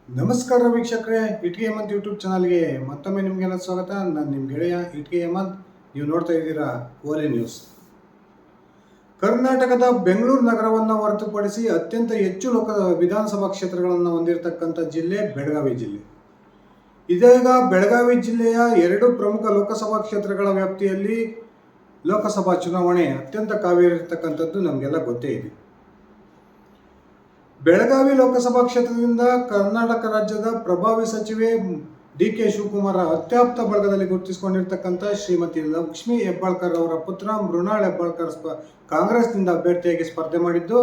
ನಮಸ್ಕಾರ ವೀಕ್ಷಕರೇ, ಇಟ್ಕೆ ಹೇಮಂತ್ ಯೂಟ್ಯೂಬ್ ಚಾನಲ್ಗೆ ಮತ್ತೊಮ್ಮೆ ನಿಮಗೆಲ್ಲ ಸ್ವಾಗತ. ನಾನು ನಿಮ್ಮ ಗೆಳೆಯ ಇಟ್ಕೆ ಹೇಮಂತ್. ನೀವು ನೋಡ್ತಾ ಇದ್ದೀರಾ ಓಲೆ ನ್ಯೂಸ್. ಕರ್ನಾಟಕದ ಬೆಂಗಳೂರು ನಗರವನ್ನು ಹೊರತುಪಡಿಸಿ ಅತ್ಯಂತ ಹೆಚ್ಚು ವಿಧಾನಸಭಾ ಕ್ಷೇತ್ರಗಳನ್ನು ಹೊಂದಿರತಕ್ಕಂಥ ಜಿಲ್ಲೆ ಬೆಳಗಾವಿ ಜಿಲ್ಲೆ. ಇದೀಗ ಬೆಳಗಾವಿ ಜಿಲ್ಲೆಯ ಎರಡು ಪ್ರಮುಖ ಲೋಕಸಭಾ ಕ್ಷೇತ್ರಗಳ ವ್ಯಾಪ್ತಿಯಲ್ಲಿ ಲೋಕಸಭಾ ಚುನಾವಣೆ ಅತ್ಯಂತ ಕಾವೇರಿರ್ತಕ್ಕಂಥದ್ದು ನಮಗೆಲ್ಲ ಗೊತ್ತೇ ಇದೆ. ಬೆಳಗಾವಿ ಲೋಕಸಭಾ ಕ್ಷೇತ್ರದಿಂದ ಕರ್ನಾಟಕ ರಾಜ್ಯದ ಪ್ರಭಾವಿ ಸಚಿವೆ ಡಿ.ಕೆ. ಶಿವಕುಮಾರ್ ಅತ್ಯಾಪ್ತ ಬಳಗದಲ್ಲಿ ಗುರುತಿಸಿಕೊಂಡಿರ್ತಕ್ಕಂಥ ಶ್ರೀಮತಿ ಲಕ್ಷ್ಮೀ ಹೆಬ್ಬಾಳ್ಕರ್ ಅವರ ಪುತ್ರ ಮೃಣಾಲ್ ಹೆಬ್ಬಾಳ್ಕರ್ ಕಾಂಗ್ರೆಸ್ನಿಂದ ಅಭ್ಯರ್ಥಿಯಾಗಿ ಸ್ಪರ್ಧೆ ಮಾಡಿದ್ದು,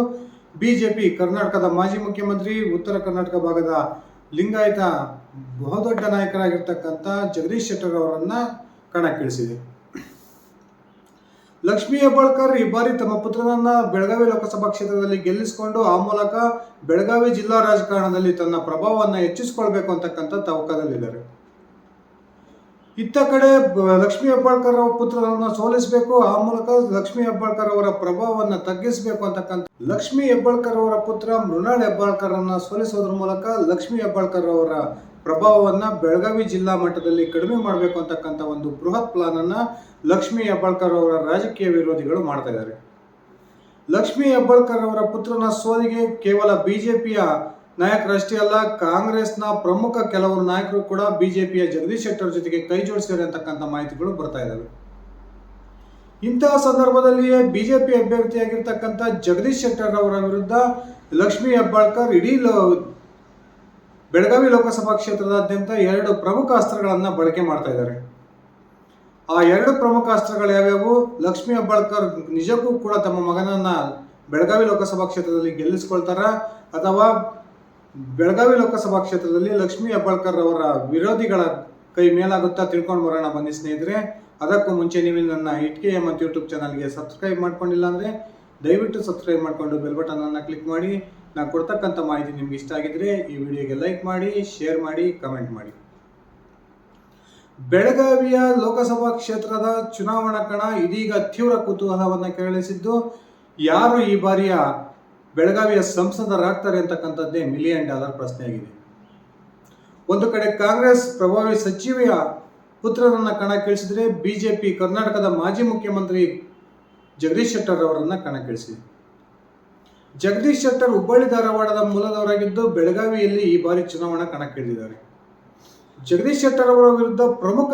ಬಿಜೆಪಿ ಕರ್ನಾಟಕದ ಮಾಜಿ ಮುಖ್ಯಮಂತ್ರಿ, ಉತ್ತರ ಕರ್ನಾಟಕ ಭಾಗದ ಲಿಂಗಾಯತ ಬಹುದೊಡ್ಡ ನಾಯಕರಾಗಿರ್ತಕ್ಕಂಥ ಜಗದೀಶ್ ಶೆಟ್ಟರ್ ಅವರನ್ನ ಕಣಕ್ಕಿಳಿಸಿದೆ. ಲಕ್ಷ್ಮೀ ಹೆಬ್ಬಾಳ್ಕರ್ ಈ ಬಾರಿ ತಮ್ಮ ಪುತ್ರನನ್ನ ಬೆಳಗಾವಿ ಲೋಕಸಭಾ ಕ್ಷೇತ್ರದಲ್ಲಿ ಗೆಲ್ಲಿಸಿಕೊಂಡು ಆ ಮೂಲಕ ಬೆಳಗಾವಿ ಜಿಲ್ಲಾ ರಾಜಕಾರಣದಲ್ಲಿ ತನ್ನ ಪ್ರಭಾವವನ್ನು ಹೆಚ್ಚಿಸಿಕೊಳ್ಬೇಕು ಅಂತಕ್ಕಂಥ ತವಕದಲ್ಲಿದ್ದಾರೆ. ಇತ್ತ ಕಡೆ ಲಕ್ಷ್ಮೀ ಹೆಬ್ಬಾಳ್ಕರ್ ಅವರ ಪುತ್ರರನ್ನು ಸೋಲಿಸಬೇಕು, ಆ ಮೂಲಕ ಲಕ್ಷ್ಮೀ ಹೆಬ್ಬಾಳ್ಕರ್ ಅವರ ಪ್ರಭಾವವನ್ನು ತಗ್ಗಿಸಬೇಕು ಅಂತಕ್ಕಂಥ ಲಕ್ಷ್ಮೀ ಹೆಬ್ಬಾಳ್ಕರ್ ಅವರ ಪುತ್ರ ಮೃಣಾಲ್ ಹೆಬ್ಬಾಳ್ಕರ್ ಅನ್ನ ಸೋಲಿಸೋದ್ರ ಮೂಲಕ ಲಕ್ಷ್ಮೀ ಹೆಬ್ಬಾಳ್ಕರ್ ಅವರ ಪ್ರಭಾವವನ್ನು ಬೆಳಗಾವಿ ಜಿಲ್ಲಾ ಮಟ್ಟದಲ್ಲಿ ಕಡಿಮೆ ಮಾಡಬೇಕು ಅಂತಕ್ಕಂಥ ಒಂದು ಬೃಹತ್ ಪ್ಲಾನ್ ಅನ್ನ ಲಕ್ಷ್ಮೀ ಹೆಬ್ಬಾಳ್ಕರ್ ಅವರ ರಾಜಕೀಯ ವಿರೋಧಿಗಳು ಮಾಡ್ತಾ ಇದ್ದಾರೆ. ಲಕ್ಷ್ಮೀ ಹೆಬ್ಬಾಳ್ಕರ್ ಅವರ ಪುತ್ರನ ಸೋಲಿಗೆ ಕೇವಲ ಬಿಜೆಪಿಯ ನಾಯಕರಷ್ಟೇ ಅಲ್ಲ, ಕಾಂಗ್ರೆಸ್ನ ಪ್ರಮುಖ ಕೆಲವರು ನಾಯಕರು ಕೂಡ ಬಿಜೆಪಿಯ ಜಗದೀಶ್ ಶೆಟ್ಟರ್ ಜೊತೆಗೆ ಕೈ ಜೋಡಿಸಿದ್ದಾರೆ ಅಂತಕ್ಕಂಥ ಮಾಹಿತಿಗಳು ಬರ್ತಾ ಇದ್ದಾವೆ. ಇಂತಹ ಸಂದರ್ಭದಲ್ಲಿಯೇ ಬಿಜೆಪಿ ಅಭ್ಯರ್ಥಿಯಾಗಿರ್ತಕ್ಕಂಥ ಜಗದೀಶ್ ಶೆಟ್ಟರ್ ಅವರ ವಿರುದ್ಧ ಲಕ್ಷ್ಮೀ ಹೆಬ್ಬಾಳ್ಕರ್ ಇಡೀ ಬೆಳಗಾವಿ ಲೋಕಸಭಾ ಕ್ಷೇತ್ರದಾದ್ಯಂತ ಎರಡು ಪ್ರಮುಖ ಅಸ್ತ್ರಗಳನ್ನು ಬಳಕೆ ಮಾಡ್ತಾ ಇದ್ದಾರೆ. ಆ ಎರಡು ಪ್ರಮುಖ ಅಸ್ತ್ರಗಳು ಯಾವ್ಯಾವು? ಲಕ್ಷ್ಮೀ ಹೆಬ್ಬಾಳ್ಕರ್ ನಿಜಕ್ಕೂ ಕೂಡ ತಮ್ಮ ಮಗನನ್ನ ಬೆಳಗಾವಿ ಲೋಕಸಭಾ ಕ್ಷೇತ್ರದಲ್ಲಿ ಗೆಲ್ಲಿಸ್ಕೊಳ್ತಾರ, ಅಥವಾ ಬೆಳಗಾವಿ ಲೋಕಸಭಾ ಕ್ಷೇತ್ರದಲ್ಲಿ ಲಕ್ಷ್ಮೀ ಹೆಬ್ಬಾಳ್ಕರ್ ಅವರ ವಿರೋಧಿಗಳ ಕೈ ಮೇಲಾಗುತ್ತಾ ತಿಳ್ಕೊಂಡು ಬರೋಣ ಬನ್ನಿ ಸ್ನೇಹಿತರೆ. ಅದಕ್ಕೂ ಮುಂಚೆ ನೀವು ನನ್ನ ಇಟ್ಕೆ ಹೇಮಂತ್ ಯೂಟ್ಯೂಬ್ ಚಾನಲ್ಗೆ ಸಬ್ಸ್ಕ್ರೈಬ್ ಮಾಡ್ಕೊಂಡಿಲ್ಲ ಅಂದರೆ ದಯವಿಟ್ಟು ಸಬ್ಸ್ಕ್ರೈಬ್ ಮಾಡಿಕೊಂಡು ಬೆಲ್ ಬಟನ್ ಅನ್ನು ಕ್ಲಿಕ್ ಮಾಡಿ. ನಾನು ಕೊಡ್ತಕ್ಕಂಥ ಮಾಹಿತಿ ನಿಮ್ಗೆ ಇಷ್ಟ ಆಗಿದ್ರೆ ಈ ವಿಡಿಯೋಗೆ ಲೈಕ್ ಮಾಡಿ, ಶೇರ್ ಮಾಡಿ, ಕಮೆಂಟ್ ಮಾಡಿ. ಬೆಳಗಾವಿಯ ಲೋಕಸಭಾ ಕ್ಷೇತ್ರದ ಚುನಾವಣಾ ಕಣ ಇದೀಗ ತೀವ್ರ ಕುತೂಹಲವನ್ನು ಕೆರಳಿಸಿದ್ದು, ಯಾರು ಈ ಬಾರಿಯ ಬೆಳಗಾವಿಯ ಸಂಸದರಾಗ್ತಾರೆ ಅಂತಕ್ಕಂಥದ್ದೇ $1 ಮಿಲಿಯನ್ ಪ್ರಶ್ನೆಯಾಗಿದೆ. ಒಂದು ಕಡೆ ಕಾಂಗ್ರೆಸ್ ಪ್ರಭಾವಿ ಸಚಿವೆಯ ಪುತ್ರರನ್ನ ಕಣಕ್ಕಿಳಿಸಿದರೆ ಬಿಜೆಪಿ ಕರ್ನಾಟಕದ ಮಾಜಿ ಮುಖ್ಯಮಂತ್ರಿ ಜಗದೀಶ್ ಶೆಟ್ಟರ್ ಅವರನ್ನ ಕಣಕ್ಕಿಳಿಸಿದೆ. ಜಗದೀಶ್ ಶೆಟ್ಟರ್ ಹುಬ್ಬಳ್ಳಿ ಧಾರವಾಡದ ಮೂಲದವರಾಗಿದ್ದು ಬೆಳಗಾವಿಯಲ್ಲಿ ಈ ಬಾರಿ ಚುನಾವಣಾ ಕಣಕ್ಕಿಳಿದಿದ್ದಾರೆ. ಜಗದೀಶ್ ಶೆಟ್ಟರ್ ಅವರ ವಿರುದ್ಧ ಪ್ರಮುಖ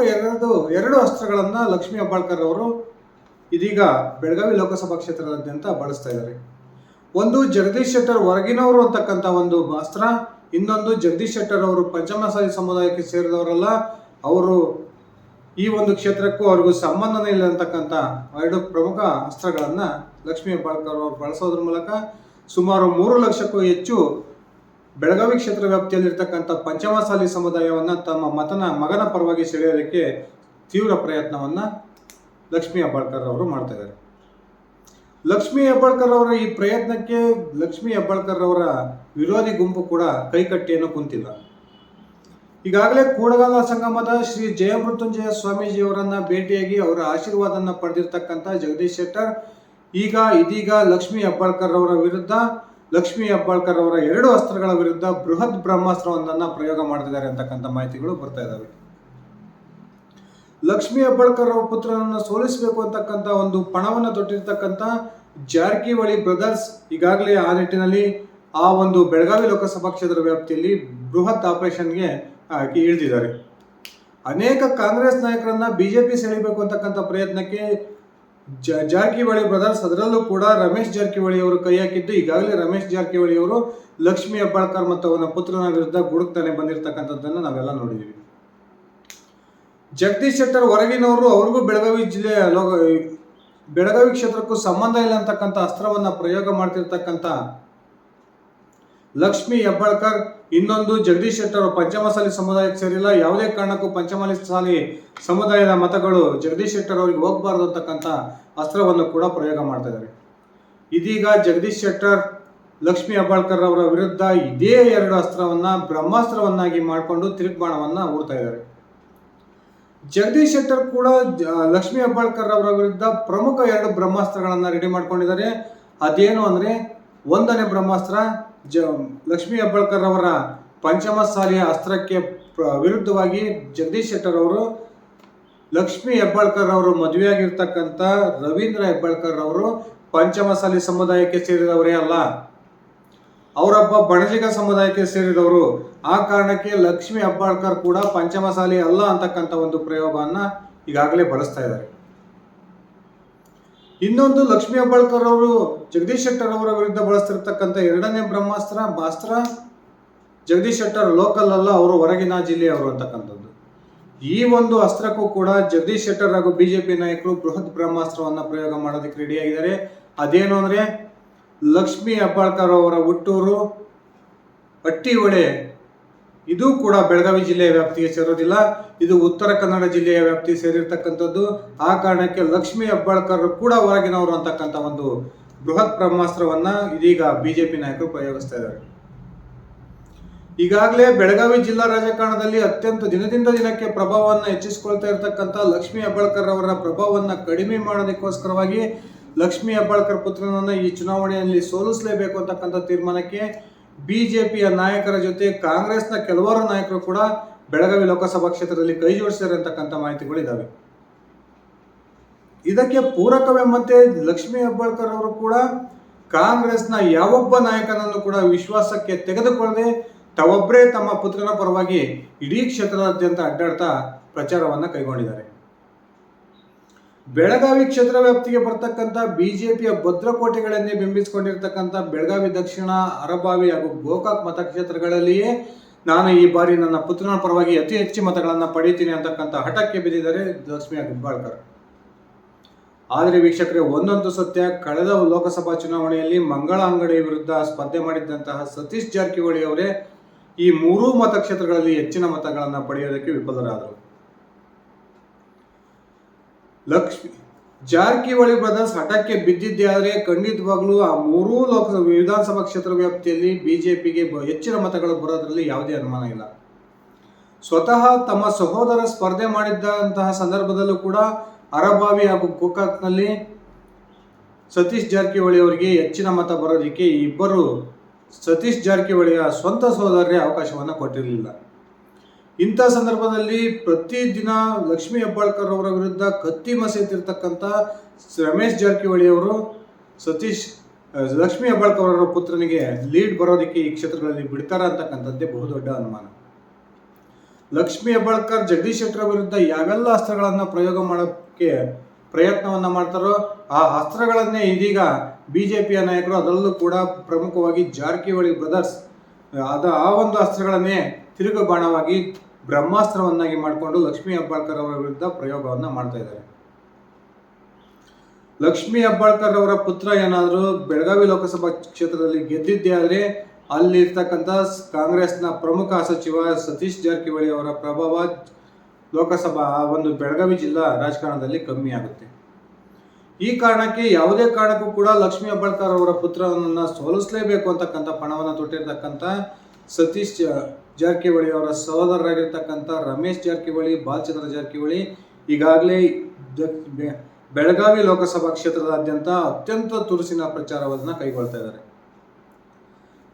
ಎರಡು ಅಸ್ತ್ರಗಳನ್ನು ಲಕ್ಷ್ಮೀ ಹೆಬ್ಬಾಳ್ಕರ್ ಅವರು ಇದೀಗ ಬೆಳಗಾವಿ ಲೋಕಸಭಾ ಕ್ಷೇತ್ರದಾದ್ಯಂತ ಬಳಸ್ತಾ ಇದ್ದಾರೆ. ಒಂದು, ಜಗದೀಶ್ ಶೆಟ್ಟರ್ ಹೊರಗಿನವರು ಅಂತಕ್ಕಂಥ ಒಂದು ಅಸ್ತ್ರ. ಇನ್ನೊಂದು, ಜಗದೀಶ್ ಶೆಟ್ಟರ್ ಅವರು ಪಂಚಮಸಾಲಿ ಸಮುದಾಯಕ್ಕೆ ಸೇರಿದವರಲ್ಲ, ಅವರು ಈ ಒಂದು ಕ್ಷೇತ್ರಕ್ಕೂ ಅವ್ರಿಗೂ ಸಂಬಂಧನೇ ಇಲ್ಲ ಅಂತಕ್ಕಂಥ ಎರಡು ಪ್ರಮುಖ ಅಸ್ತ್ರಗಳನ್ನು ಲಕ್ಷ್ಮೀ ಹೆಬ್ಬಾಳ್ಕರ್ ಅವರು ಬಳಸೋದ್ರ ಮೂಲಕ ಸುಮಾರು 3 ಲಕ್ಷಕ್ಕೂ ಹೆಚ್ಚು ಬೆಳಗಾವಿ ಕ್ಷೇತ್ರ ವ್ಯಾಪ್ತಿಯಲ್ಲಿರ್ತಕ್ಕಂಥ ಪಂಚಮಸಾಲಿ ಸಮುದಾಯವನ್ನು ತಮ್ಮ ಮಗನ ಪರವಾಗಿ ಸೆಳೆಯೋದಕ್ಕೆ ತೀವ್ರ ಪ್ರಯತ್ನವನ್ನು ಲಕ್ಷ್ಮೀ ಹೆಬ್ಬಾಳ್ಕರ್ ಅವರು ಮಾಡ್ತಾ ಇದ್ದಾರೆ. ಲಕ್ಷ್ಮೀ ಹೆಬ್ಬಾಳ್ಕರ್ ಅವರ ಈ ಪ್ರಯತ್ನಕ್ಕೆ ಲಕ್ಷ್ಮೀ ಹೆಬ್ಬಾಳ್ಕರ್ ಅವರ ವಿರೋಧಿ ಗುಂಪು ಕೂಡ ಕೈಕಟ್ಟಿಯನ್ನು ಕುಂತಿಲ್ಲ. ಈಗಾಗಲೇ ಕೂಡಗಾಲ ಸಂಗಮದ ಶ್ರೀ ಜಯಮೃತ್ಯುಂಜಯ ಸ್ವಾಮೀಜಿಯವರನ್ನ ಭೇಟಿಯಾಗಿ ಅವರ ಆಶೀರ್ವಾದವನ್ನು ಪಡೆದಿರ್ತಕ್ಕಂಥ ಜಗದೀಶ್ ಶೆಟ್ಟರ್ ಇದೀಗ ಲಕ್ಷ್ಮೀ ಹೆಬ್ಬಾಳ್ಕರ್ ಅವರ ವಿರುದ್ಧ, ಲಕ್ಷ್ಮೀ ಹೆಬ್ಬಾಳ್ಕರ್ ಅವರ ಎರಡು ಅಸ್ತ್ರಗಳ ವಿರುದ್ಧ ಬೃಹತ್ ಬ್ರಹ್ಮಾಸ್ತ್ರವನ್ನ ಪ್ರಯೋಗ ಮಾಡ್ತಿದ್ದಾರೆ ಅಂತಕ್ಕಂಥ ಮಾಹಿತಿಗಳು ಬರ್ತಾ ಇದ್ದಾವೆ. ಲಕ್ಷ್ಮೀ ಹೆಬ್ಬಾಳ್ಕರ್ ಅವರ ಪುತ್ರನನ್ನು ಸೋಲಿಸಬೇಕು ಅಂತಕ್ಕಂಥ ಒಂದು ಪಣವನ್ನು ತೊಟ್ಟಿರ್ತಕ್ಕಂಥ ಜಾರಕಿಹೊಳಿ ಬ್ರದರ್ಸ್ ಈಗಾಗಲೇ ಆ ನಿಟ್ಟಿನಲ್ಲಿ ಆ ಒಂದು ಬೆಳಗಾವಿ ಲೋಕಸಭಾ ಕ್ಷೇತ್ರ ವ್ಯಾಪ್ತಿಯಲ್ಲಿ ಬೃಹತ್ ಆಪರೇಷನ್ಗೆ ಇಳಿದಿದ್ದಾರೆ. ಅನೇಕ ಕಾಂಗ್ರೆಸ್ ನಾಯಕರನ್ನ ಬಿಜೆಪಿ ಸೆಳೆಯಬೇಕು ಅಂತಕ್ಕಂಥ ಪ್ರಯತ್ನಕ್ಕೆ ಜಾರಕಿಹೊಳಿ ಬ್ರದರ್ಸ್, ಅದರಲ್ಲೂ ಕೂಡ ರಮೇಶ್ ಜಾರಕಿಹೊಳಿ ಅವರು ಕೈ ಹಾಕಿದ್ದು. ಈಗಾಗಲೇ ರಮೇಶ್ ಜಾರಕಿಹೊಳಿ ಅವರು ಲಕ್ಷ್ಮೀ ಹೆಬ್ಬಾಳ್ಕರ್ ಮತ್ತು ಅವನ ಪುತ್ರನ ವಿರುದ್ಧ ಗುಡುಕ್ತಾನೆ ಬಂದಿರತಕ್ಕಂಥದ್ದನ್ನು ನಾವೆಲ್ಲ ನೋಡಿದ್ದೀವಿ. ಜಗದೀಶ್ ಶೆಟ್ಟರ್ ಹೊರಗಿನವರು, ಅವ್ರಿಗೂ ಬೆಳಗಾವಿ ಕ್ಷೇತ್ರಕ್ಕೂ ಸಂಬಂಧ ಇಲ್ಲ ಅಂತಕ್ಕಂಥ ಅಸ್ತ್ರವನ್ನ ಪ್ರಯೋಗ ಮಾಡ್ತಿರ್ತಕ್ಕಂಥ ಲಕ್ಷ್ಮೀ ಹೆಬ್ಬಾಳ್ಕರ್, ಇನ್ನೊಂದು ಜಗದೀಶ್ ಶೆಟ್ಟರ್ ಪಂಚಮಸಾಲಿ ಸಮುದಾಯಕ್ಕೆ ಸೇರಿಲ್ಲ, ಯಾವುದೇ ಕಾರಣಕ್ಕೂ ಪಂಚಮಸಾಲಿ ಸಮುದಾಯದ ಮತಗಳು ಜಗದೀಶ್ ಶೆಟ್ಟರ್ ಅವರಿಗೆ ಹೋಗಬಾರ್ದು ಅಂತಕ್ಕಂಥ ಅಸ್ತ್ರವನ್ನು ಕೂಡ ಪ್ರಯೋಗ ಮಾಡ್ತಾ ಇದ್ದಾರೆ. ಇದೀಗ ಜಗದೀಶ್ ಶೆಟ್ಟರ್ ಲಕ್ಷ್ಮೀ ಹೆಬ್ಬಾಳ್ಕರ್ ಅವರ ವಿರುದ್ಧ ಇದೇ ಎರಡು ಅಸ್ತ್ರವನ್ನ ಬ್ರಹ್ಮಾಸ್ತ್ರವನ್ನಾಗಿ ಮಾಡಿಕೊಂಡು ತಿರುಗ್ಬಾಣವನ್ನ ಹೂಡ್ತಾ ಇದ್ದಾರೆ. ಜಗದೀಶ್ ಶೆಟ್ಟರ್ ಕೂಡ ಲಕ್ಷ್ಮೀ ಹೆಬ್ಬಾಳ್ಕರ್ ಅವರ ವಿರುದ್ಧ ಪ್ರಮುಖ ಎರಡು ಬ್ರಹ್ಮಾಸ್ತ್ರಗಳನ್ನು ರೆಡಿ ಮಾಡ್ಕೊಂಡಿದ್ದಾರೆ. ಅದೇನು ಅಂದರೆ, ಒಂದನೇ ಬ್ರಹ್ಮಾಸ್ತ್ರ ಲಕ್ಷ್ಮೀ ಹೆಬ್ಬಾಳ್ಕರ್ ಅವರ ಪಂಚಮಸಾಲಿಯ ಅಸ್ತ್ರಕ್ಕೆ ವಿರುದ್ಧವಾಗಿ ಜಗದೀಶ್ ಶೆಟ್ಟರ್ ಅವರು ಲಕ್ಷ್ಮೀ ಹೆಬ್ಬಾಳ್ಕರ್ ಅವರು ಮದುವೆಯಾಗಿರ್ತಕ್ಕಂಥ ರವೀಂದ್ರ ಹೆಬ್ಬಾಳ್ಕರ್ ಅವರು ಪಂಚಮಸಾಲಿ ಸಮುದಾಯಕ್ಕೆ ಸೇರಿದವರೇ ಅಲ್ಲ, ಅವರೊಬ್ಬ ಬಣಜಿಗ ಸಮುದಾಯಕ್ಕೆ ಸೇರಿದವರು. ಆ ಕಾರಣಕ್ಕೆ ಲಕ್ಷ್ಮೀ ಹೆಬ್ಬಾಳ್ಕರ್ ಕೂಡ ಪಂಚಮಸಾಲಿ ಅಲ್ಲ ಅಂತಕ್ಕಂಥ ಒಂದು ಪ್ರಯೋಗವನ್ನ ಈಗಾಗಲೇ ಬಳಸ್ತಾ ಇದ್ದಾರೆ. ಇನ್ನೊಂದು, ಲಕ್ಷ್ಮೀ ಹೆಬ್ಬಾಳ್ಕರ್ ಅವರು ಜಗದೀಶ್ ಶೆಟ್ಟರ್ ಅವರ ವಿರುದ್ಧ ಬಳಸ್ತಿರ್ತಕ್ಕಂಥ ಎರಡನೇ ಬ್ರಹ್ಮಾಸ್ತ್ರ ಜಗದೀಶ್ ಶೆಟ್ಟರ್ ಲೋಕಲ್ ಅಲ್ಲ, ಅವರು ಹೊರಗಿನ ಜಿಲ್ಲೆಯವರು ಅಂತಕ್ಕಂಥದ್ದು. ಈ ಒಂದು ಅಸ್ತ್ರಕ್ಕೂ ಕೂಡ ಜಗದೀಶ್ ಶೆಟ್ಟರ್ ಹಾಗೂ ಬಿಜೆಪಿ ನಾಯಕರು ಬೃಹತ್ ಬ್ರಹ್ಮಾಸ್ತ್ರವನ್ನ ಪ್ರಯೋಗ ಮಾಡೋದಕ್ಕೆ ರೆಡಿಯಾಗಿದ್ದಾರೆ. ಅದೇನು ಅಂದ್ರೆ, ಲಕ್ಷ್ಮೀ ಹೆಬ್ಬಾಳ್ಕರ್ ಅವರ ಹುಟ್ಟೂರು ಹಟ್ಟಿಹೊಳೆ, ಇದು ಕೂಡ ಬೆಳಗಾವಿ ಜಿಲ್ಲೆಯ ವ್ಯಾಪ್ತಿಗೆ ಸೇರೋದಿಲ್ಲ, ಇದು ಉತ್ತರ ಕನ್ನಡ ಜಿಲ್ಲೆಯ ವ್ಯಾಪ್ತಿಗೆ ಸೇರಿರ್ತಕ್ಕಂಥದ್ದು. ಆ ಕಾರಣಕ್ಕೆ ಲಕ್ಷ್ಮೀ ಹೆಬ್ಬಾಳ್ಕರ್ ಕೂಡ ಹೊರಗಿನವರು ಅಂತಕ್ಕಂಥ ಒಂದು ಬೃಹತ್ ಬ್ರಹ್ಮಾಸ್ತ್ರವನ್ನ ಇದೀಗ ಬಿಜೆಪಿ ನಾಯಕರು ಪ್ರಯೋಗಿಸ್ತಾ ಇದ್ದಾರೆ. ಈಗಾಗಲೇ ಬೆಳಗಾವಿ ಜಿಲ್ಲಾ ರಾಜಕಾರಣದಲ್ಲಿ ಅತ್ಯಂತ ದಿನದಿಂದ ದಿನಕ್ಕೆ ಪ್ರಭಾವವನ್ನು ಹೆಚ್ಚಿಸಿಕೊಳ್ತಾ ಇರತಕ್ಕಂಥ ಲಕ್ಷ್ಮೀ ಹೆಬ್ಬಾಳ್ಕರ್ ಅವರ ಪ್ರಭಾವವನ್ನು ಕಡಿಮೆ ಮಾಡೋದಕ್ಕೋಸ್ಕರವಾಗಿ ಲಕ್ಷ್ಮೀ ಹೆಬ್ಬಾಳ್ಕರ್ ಪುತ್ರನನ್ನು ಈ ಚುನಾವಣೆಯಲ್ಲಿ ಸೋಲಿಸಲೇಬೇಕು ಅಂತಕ್ಕಂಥ ತೀರ್ಮಾನಕ್ಕೆ ಬಿಜೆಪಿಯ ನಾಯಕರ ಜೊತೆ ಕಾಂಗ್ರೆಸ್ನ ಕೆಲವಾರು ನಾಯಕರು ಕೂಡ ಬೆಳಗಾವಿ ಲೋಕಸಭಾ ಕ್ಷೇತ್ರದಲ್ಲಿ ಕೈ ಜೋಡಿಸಿದ್ದಾರೆ ಅಂತಕ್ಕಂಥ ಮಾಹಿತಿಗಳು ಇದಾವೆ. ಇದಕ್ಕೆ ಪೂರಕವೆಂಬಂತೆ ಲಕ್ಷ್ಮೀ ಹೆಬ್ಬಾಳ್ಕರ್ ಅವರು ಕೂಡ ಕಾಂಗ್ರೆಸ್ನ ಯಾವೊಬ್ಬ ನಾಯಕನನ್ನು ಕೂಡ ವಿಶ್ವಾಸಕ್ಕೆ ತೆಗೆದುಕೊಳ್ಳದೆ ತಾವೊಬ್ಬರೇ ತಮ್ಮ ಪುತ್ರನ ಪರವಾಗಿ ಇಡೀ ಕ್ಷೇತ್ರದಾದ್ಯಂತ ಅಡ್ಡಾಡ್ತಾ ಪ್ರಚಾರವನ್ನು ಕೈಗೊಂಡಿದ್ದಾರೆ. ಬೆಳಗಾವಿ ಕ್ಷೇತ್ರ ವ್ಯಾಪ್ತಿಗೆ ಬರ್ತಕ್ಕಂಥ ಬಿಜೆಪಿಯ ಭದ್ರಕೋಟೆಗಳನ್ನೇ ಬಿಂಬಿಸಿಕೊಂಡಿರ್ತಕ್ಕಂಥ ಬೆಳಗಾವಿ ದಕ್ಷಿಣ, ಅರಬಾವಿ ಹಾಗೂ ಗೋಕಾಕ್ ಮತಕ್ಷೇತ್ರಗಳಲ್ಲಿಯೇ ನಾನು ಈ ಬಾರಿ ನನ್ನ ಪುತ್ರನ ಪರವಾಗಿ ಅತಿ ಹೆಚ್ಚು ಮತಗಳನ್ನು ಪಡೆಯುತ್ತೀನಿ ಅಂತಕ್ಕಂಥ ಹಠಕ್ಕೆ ಬಿದ್ದಿದ್ದಾರೆ ಲಕ್ಷ್ಮೀ ಹೆಬ್ಬಾಳ್ಕರ್. ಆದರೆ ವೀಕ್ಷಕರೇ, ಒಂದೊಂದು ಸತ್ಯ, ಕಳೆದ ಲೋಕಸಭಾ ಚುನಾವಣೆಯಲ್ಲಿ ಮಂಗಳ ಅಂಗಡಿ ವಿರುದ್ಧ ಸ್ಪರ್ಧೆ ಮಾಡಿದ್ದಂತಹ ಸತೀಶ್ ಜಾರಕಿಹೊಳಿ ಅವರೇ ಈ ಮೂರೂ ಮತಕ್ಷೇತ್ರಗಳಲ್ಲಿ ಹೆಚ್ಚಿನ ಮತಗಳನ್ನು ಪಡೆಯೋದಕ್ಕೆ ವಿಫಲರಾದರು. ಲಕ್ಷ್ಮಿ ಜಾರಕಿಹೊಳಿ ಬ್ರದರ್ಸ್ ಹಠಕ್ಕೆ ಬಿದ್ದಿದ್ದೇ ಆದರೆ ಖಂಡಿತವಾಗ್ಲೂ ಆ ಮೂರೂ ವಿಧಾನಸಭಾ ಕ್ಷೇತ್ರ ವ್ಯಾಪ್ತಿಯಲ್ಲಿ ಬಿಜೆಪಿಗೆ ಹೆಚ್ಚಿನ ಮತಗಳು ಬರೋದ್ರಲ್ಲಿ ಯಾವುದೇ ಅನುಮಾನ ಇಲ್ಲ. ಸ್ವತಃ ತಮ್ಮ ಸಹೋದರ ಸ್ಪರ್ಧೆ ಮಾಡಿದ್ದಂತಹ ಸಂದರ್ಭದಲ್ಲೂ ಕೂಡ ಅರಬಾವಿ ಹಾಗೂ ಗೋಕಾಕ್ನಲ್ಲಿ ಸತೀಶ್ ಜಾರಕಿಹೊಳಿ ಅವರಿಗೆ ಹೆಚ್ಚಿನ ಮತ ಬರೋದಕ್ಕೆ ಇಬ್ಬರು ಸತೀಶ್ ಜಾರಕಿಹೊಳಿಯ ಸ್ವಂತ ಸಹೋದರರೇ ಅವಕಾಶವನ್ನು ಕೊಟ್ಟಿರಲಿಲ್ಲ. ಇಂಥ ಸಂದರ್ಭದಲ್ಲಿ ಪ್ರತಿದಿನ ಲಕ್ಷ್ಮೀ ಹೆಬ್ಬಾಳ್ಕರ್ ಅವರ ವಿರುದ್ಧ ಕತ್ತಿ ಮಸೆಯುತ್ತಿರ್ತಕ್ಕಂಥ ರಮೇಶ್ ಜಾರಕಿಹೊಳಿ ಅವರು ಲಕ್ಷ್ಮೀ ಹೆಬ್ಬಾಳ್ಕರ್ ಅವರ ಪುತ್ರನಿಗೆ ಲೀಡ್ ಬರೋದಕ್ಕೆ ಈ ಕ್ಷೇತ್ರಗಳಲ್ಲಿ ಬಿಡ್ತಾರ ಅಂತಕ್ಕಂಥದ್ದೇ ಬಹುದೊಡ್ಡ ಅನುಮಾನ. ಲಕ್ಷ್ಮೀ ಹೆಬ್ಬಾಳ್ಕರ್ ಜಗದೀಶ್ ಶೆಟ್ಟರ್ ವಿರುದ್ಧ ಯಾವೆಲ್ಲ ಅಸ್ತ್ರಗಳನ್ನು ಪ್ರಯೋಗ ಮಾಡೋಕ್ಕೆ ಪ್ರಯತ್ನವನ್ನು ಮಾಡ್ತಾರೋ ಆ ಅಸ್ತ್ರಗಳನ್ನೇ ಇದೀಗ ಬಿಜೆಪಿಯ ನಾಯಕರು, ಅದರಲ್ಲೂ ಕೂಡ ಪ್ರಮುಖವಾಗಿ ಜಾರಕಿಹೊಳಿ ಬ್ರದರ್ಸ್ ಆ ಒಂದು ಅಸ್ತ್ರಗಳನ್ನೇ ತಿರುಗು ಬಾಣವಾಗಿ ಬ್ರಹ್ಮಾಸ್ತ್ರವನ್ನಾಗಿ ಮಾಡಿಕೊಂಡು ಲಕ್ಷ್ಮೀ ಹೆಬ್ಬಾಳ್ಕರ್ ಅವರ ವಿರುದ್ಧ ಪ್ರಯೋಗವನ್ನು ಮಾಡ್ತಾ ಇದ್ದಾರೆ. ಲಕ್ಷ್ಮೀ ಹೆಬ್ಬಾಳ್ಕರ್ ಅವರ ಪುತ್ರ ಏನಾದರೂ ಬೆಳಗಾವಿ ಲೋಕಸಭಾ ಕ್ಷೇತ್ರದಲ್ಲಿ ಗೆದ್ದಿದ್ದೇ ಆದರೆ ಅಲ್ಲಿರ್ತಕ್ಕಂಥ ಕಾಂಗ್ರೆಸ್ನ ಪ್ರಮುಖ ಸಚಿವ ಸತೀಶ್ ಜಾರಕಿಹೊಳಿ ಅವರ ಪ್ರಭಾವ ಲೋಕಸಭಾ ಒಂದು ಬೆಳಗಾವಿ ಜಿಲ್ಲಾ ರಾಜಕಾರಣದಲ್ಲಿ ಕಮ್ಮಿ ಆಗುತ್ತೆ. ಈ ಕಾರಣಕ್ಕೆ ಯಾವುದೇ ಕಾರಣಕ್ಕೂ ಕೂಡ ಲಕ್ಷ್ಮೀ ಹೆಬ್ಬಾಳ್ಕರ್ ಅವರ ಪುತ್ರನನ್ನು ಸೋಲಿಸಲೇಬೇಕು ಅಂತಕ್ಕಂಥ ಪಣವನ್ನು ತೊಟ್ಟಿರ್ತಕ್ಕಂಥ ಸತೀಶ್ ಜಾರಕಿಹೊಳಿ ಅವರ ಸಹೋದರರಾಗಿರ್ತಕ್ಕಂಥ ರಮೇಶ್ ಜಾರಕಿಹೊಳಿ, ಬಾಲಚಂದ್ರ ಜಾರಕಿಹೊಳಿ ಈಗಾಗಲೇ ಬೆಳಗಾವಿ ಲೋಕಸಭಾ ಕ್ಷೇತ್ರದಾದ್ಯಂತ ಅತ್ಯಂತ ತುರುಸಿನ ಪ್ರಚಾರವನ್ನು ಕೈಗೊಳ್ತಾ ಇದ್ದಾರೆ.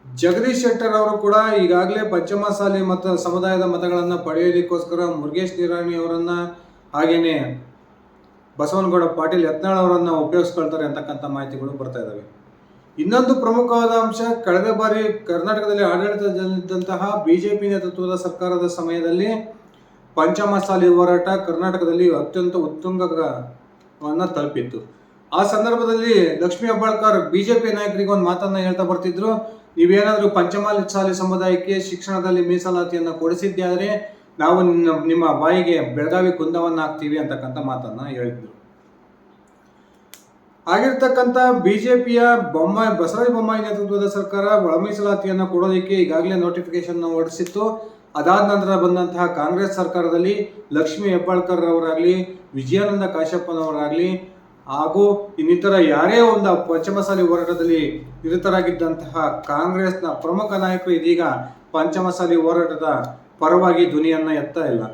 ಜಗದೀಶ್ ಶೆಟ್ಟರ್ ಅವರು ಕೂಡ ಈಗಾಗಲೇ ಪಂಚಮಸಾಲಿ ಸಮುದಾಯದ ಮತಗಳನ್ನು ಪಡೆಯೋದಕ್ಕೋಸ್ಕರ ಮುರುಗೇಶ್ ನಿರಾಣಿ ಅವರನ್ನ, ಹಾಗೇನೆ ಬಸವನಗೌಡ ಪಾಟೀಲ್ ಯತ್ನಾಳ್ ಅವರನ್ನ ಉಪಯೋಗಿಸ್ಕೊಳ್ತಾರೆ ಅಂತಕ್ಕಂಥ ಮಾಹಿತಿಗಳು ಬರ್ತಾ ಇದ್ದಾವೆ. ಇನ್ನೊಂದು ಪ್ರಮುಖವಾದ ಅಂಶ, ಕಳೆದ ಬಾರಿ ಕರ್ನಾಟಕದಲ್ಲಿ ಆಡಳಿತದಲ್ಲಿದ್ದಂತಹ ಬಿಜೆಪಿ ನೇತೃತ್ವದ ಸರ್ಕಾರದ ಸಮಯದಲ್ಲಿ ಪಂಚಮಸಾಲಿ ಹೋರಾಟ ಕರ್ನಾಟಕದಲ್ಲಿ ಅತ್ಯಂತ ಉತ್ತುಂಗವನ್ನು ತಲುಪಿತ್ತು. ಆ ಸಂದರ್ಭದಲ್ಲಿ ಲಕ್ಷ್ಮೀ ಹೆಬ್ಬಾಳ್ಕರ್ ಬಿಜೆಪಿ ನಾಯಕರಿಗೆ ಒಂದು ಮಾತನ್ನ ಹೇಳ್ತಾ ಬರ್ತಿದ್ರು, ನೀವೇನಾದರೂ ಪಂಚಮಸಾಲಿ ಸಮುದಾಯಕ್ಕೆ ಶಿಕ್ಷಣದಲ್ಲಿ ಮೀಸಲಾತಿಯನ್ನು ಕೊಡಿಸಿದ್ದೇ ಆದರೆ ನಾವು ನಿಮ್ಮ ಬಾಯಿಗೆ ಬೆಳಗಾವಿ ಕುಂದವನ್ನು ಹಾಕ್ತೀವಿ ಅಂತಕ್ಕಂಥ ಮಾತನ್ನ ಹೇಳಿದ್ರು. ಆಗಿರ್ತಕ್ಕಂಥ ಬಿಜೆಪಿಯ ಬಸವರಾಜ ಬೊಮ್ಮಾಯಿ ನೇತೃತ್ವದ ಸರ್ಕಾರ ಒಳ ಮೀಸಲಾತಿಯನ್ನು ಕೊಡೋದಕ್ಕೆ ಈಗಾಗಲೇ ನೋಟಿಫಿಕೇಶನ್ ಹೊರಡಿಸಿತ್ತು. ಅದಾದ ನಂತರ ಬಂದಂತಹ ಕಾಂಗ್ರೆಸ್ ಸರ್ಕಾರದಲ್ಲಿ ಲಕ್ಷ್ಮೀ ಹೆಬ್ಬಾಳ್ಕರ್ ಅವರಾಗಲಿ, ವಿಜಯಾನಂದ ಕಾಶ್ಯಪ್ಪನವರಾಗಲಿ ಹಾಗೂ ಇನ್ನಿತರ ಯಾರೇ ಒಂದು ಪಂಚಮಸಾಲಿ ಹೋರಾಟದಲ್ಲಿ ನಿರತರಾಗಿದ್ದಂತಹ ಕಾಂಗ್ರೆಸ್ನ ಪ್ರಮುಖ ನಾಯಕರು ಇದೀಗ ಪಂಚಮಸಾಲಿ ಹೋರಾಟದ ಪರವಾಗಿ ಧ್ವನಿಯನ್ನ ಎತ್ತಾ ಇಲ್ಲ.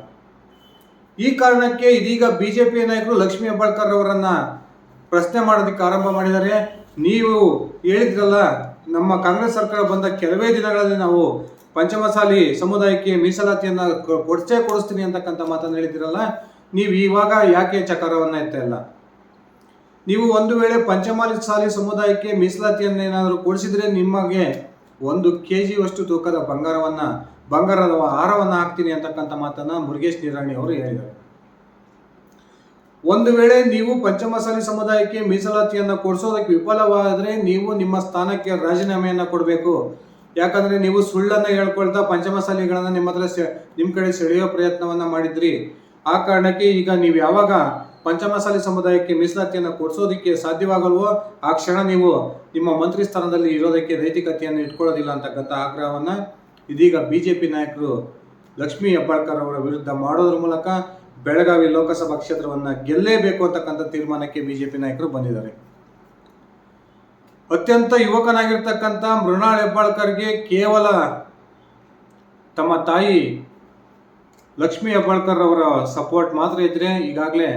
ಈ ಕಾರಣಕ್ಕೆ ಇದೀಗ ಬಿಜೆಪಿ ನಾಯಕರು ಲಕ್ಷ್ಮೀ ಹೆಬ್ಬಾಳ್ಕರ್ ಅವರನ್ನ ಪ್ರಶ್ನೆ ಮಾಡೋದಕ್ಕೆ ಆರಂಭ ಮಾಡಿದ್ದಾರೆ. ನೀವು ಹೇಳಿದ್ರಲ್ಲ, ನಮ್ಮ ಕಾಂಗ್ರೆಸ್ ಸರ್ಕಾರ ಬಂದ ಕೆಲವೇ ದಿನಗಳಲ್ಲಿ ನಾವು ಪಂಚಮಸಾಲಿ ಸಮುದಾಯಕ್ಕೆ ಮೀಸಲಾತಿಯನ್ನು ಕೊಡಿಸ್ತೀನಿ ಅಂತಕ್ಕಂಥ ಮಾತನ್ನು ಹೇಳಿದಿರಲ್ಲ, ನೀವು ಇವಾಗ ಯಾಕೆ ಚಕಾರವನ್ನು ಎತ್ತ ಇಲ್ಲ? ನೀವು ಒಂದು ವೇಳೆ ಪಂಚಮಸಾಲಿ ಸಮುದಾಯಕ್ಕೆ ಮೀಸಲಾತಿಯನ್ನು ಏನಾದರೂ ಕೊಡಿಸಿದ್ರೆ ನಿಮಗೆ 1 kg ಅಷ್ಟು ತೂಕದ ಬಂಗಾರದ ಹಾರವನ್ನು ಹಾಕ್ತೀನಿ ಅಂತಕ್ಕಂಥ ಮಾತನ್ನು ಮುರುಗೇಶ್ ನಿರಾಣಿ ಅವರು ಹೇಳಿದ್ದಾರೆ. ಒಂದು ವೇಳೆ ನೀವು ಪಂಚಮಸಾಲಿ ಸಮುದಾಯಕ್ಕೆ ಮೀಸಲಾತಿಯನ್ನು ಕೊಡಿಸೋದಕ್ಕೆ ವಿಫಲವಾದರೆ ನೀವು ನಿಮ್ಮ ಸ್ಥಾನಕ್ಕೆ ರಾಜೀನಾಮೆಯನ್ನು ಕೊಡಬೇಕು. ಯಾಕಂದರೆ ನೀವು ಸುಳ್ಳನ್ನು ಹೇಳ್ಕೊಳ್ತಾ ಪಂಚಮಸಾಲಿಗಳನ್ನು ನಿಮ್ಮ ಕಡೆ ಸೆಳೆಯೋ ಪ್ರಯತ್ನವನ್ನು ಮಾಡಿದ್ರಿ. ಆ ಕಾರಣಕ್ಕೆ ಈಗ ನೀವು ಯಾವಾಗ ಪಂಚಮಸಾಲಿ ಸಮುದಾಯಕ್ಕೆ ಮೀಸಲಾತಿಯನ್ನು ಕೊಡಿಸೋದಕ್ಕೆ ಸಾಧ್ಯವಾಗಲ್ವೋ ಆ ಕ್ಷಣ ನೀವು ನಿಮ್ಮ ಮಂತ್ರಿ ಸ್ಥಾನದಲ್ಲಿ ಇರೋದಕ್ಕೆ ನೈತಿಕತೆಯನ್ನು ಇಟ್ಕೊಳ್ಳೋದಿಲ್ಲ ಅಂತಕ್ಕಂಥ ಆಗ್ರಹವನ್ನು ಇದೀಗ ಬಿಜೆಪಿ ನಾಯಕರು ಲಕ್ಷ್ಮೀ ಹೆಬ್ಬಾಳ್ಕರ್ ಅವರ ವಿರುದ್ಧ ಮಾಡೋದ್ರ ಮೂಲಕ ಬೆಳಗಾವಿ ಲೋಕಸಭಾ ಕ್ಷೇತ್ರವನ್ನು ಗೆಲ್ಲೇಬೇಕು ಅಂತಕ್ಕಂಥ ತೀರ್ಮಾನಕ್ಕೆ ಬಿಜೆಪಿ ನಾಯಕರು ಬಂದಿದ್ದಾರೆ. ಅತ್ಯಂತ ಯುವಕನಾಗಿರ್ತಕ್ಕಂಥ ಮೃಣಾಲ್ ಹೆಬ್ಬಾಳ್ಕರ್ಗೆ ಕೇವಲ ತಮ್ಮ ತಾಯಿ ಲಕ್ಷ್ಮೀ ಹೆಬ್ಬಾಳ್ಕರ್ ಅವರ ಸಪೋರ್ಟ್ ಮಾತ್ರ ಇದ್ರೆ ಈಗಾಗಲೇ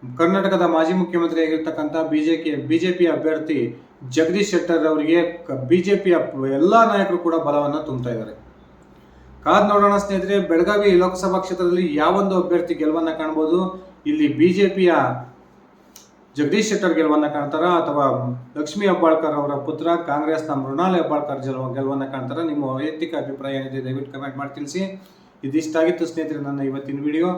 ಕರ್ನಾಟಕದ ಮಾಜಿ ಮುಖ್ಯಮಂತ್ರಿ ಆಗಿರ್ತಕ್ಕಂಥ ಬಿಜೆಪಿ ಅಭ್ಯರ್ಥಿ ಜಗದೀಶ್ ಶೆಟ್ಟರ್ ಅವರಿಗೆ ಬಿಜೆಪಿಯ ಎಲ್ಲ ನಾಯಕರು ಕೂಡ ಬಲವನ್ನು ತುಂಬುತ್ತಾ ಇದ್ದಾರೆ. ಕಾದ್ ನೋಡೋಣ ಸ್ನೇಹಿತರೆ, ಬೆಳಗಾವಿ ಲೋಕಸಭಾ ಕ್ಷೇತ್ರದಲ್ಲಿ ಯಾವೊಂದು ಅಭ್ಯರ್ಥಿ ಗೆಲುವನ್ನು ಕಾಣ್ಬೋದು? ಇಲ್ಲಿ ಬಿಜೆಪಿಯ ಜಗದೀಶ್ ಶೆಟ್ಟರ್ ಗೆಲುವನ್ನು ಕಾಣ್ತಾರ ಅಥವಾ ಲಕ್ಷ್ಮೀ ಹೆಬ್ಬಾಳ್ಕರ್ ಅವರ ಪುತ್ರ ಕಾಂಗ್ರೆಸ್ನ ಮೃಣಾಲ್ ಹೆಬ್ಬಾಳ್ಕರ್ ಗೆಲುವನ್ನು ಕಾಣ್ತಾರ? ನಿಮ್ಮ ವೈಯಕ್ತಿಕ ಅಭಿಪ್ರಾಯ ಏನಿದೆ ದಯವಿಟ್ಟು ಕಮೆಂಟ್ ಮಾಡಿ ತಿಳಿಸಿ. ಇದಿಷ್ಟಾಗಿತ್ತು ಸ್ನೇಹಿತರೆ ನನ್ನ ಇವತ್ತಿನ ವಿಡಿಯೋ.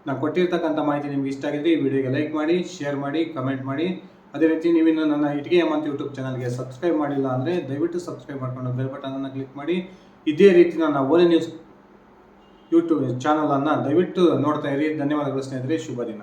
ನಾನು ಕೊಟ್ಟಿರ್ತಕ್ಕಂಥ ಮಾಹಿತಿ ನಿಮ್ಗೆ ಇಷ್ಟ ಆಗಿದ್ರೆ ಈ ವಿಡಿಯೋಗೆ ಲೈಕ್ ಮಾಡಿ, ಶೇರ್ ಮಾಡಿ, ಕಮೆಂಟ್ ಮಾಡಿ. ಅದೇ ರೀತಿ ನೀವಿನ್ನು ನನ್ನ ಇಟ್ಗೆ ಹೇಮಂತ್ ಯೂಟ್ಯೂಬ್ ಚಾನಲ್ಗೆ ಸಬ್ಸ್ಕ್ರೈಬ್ ಮಾಡಿಲ್ಲ ಅಂದರೆ ದಯವಿಟ್ಟು ಸಬ್ಸ್ಕ್ರೈಬ್ ಮಾಡಿಕೊಂಡು ಬೆಲ್ ಬಟನನ್ನು ಕ್ಲಿಕ್ ಮಾಡಿ. ಇದೇ ರೀತಿ ನನ್ನ ಓಲಿ ನ್ಯೂಸ್ ಯೂಟ್ಯೂಬ್ ಚಾನಲನ್ನು ದಯವಿಟ್ಟು ನೋಡ್ತಾ ಇರಿ. ಧನ್ಯವಾದಗಳು ಸ್ನೇಹಿತರೆ, ಶುಭ ದಿನ.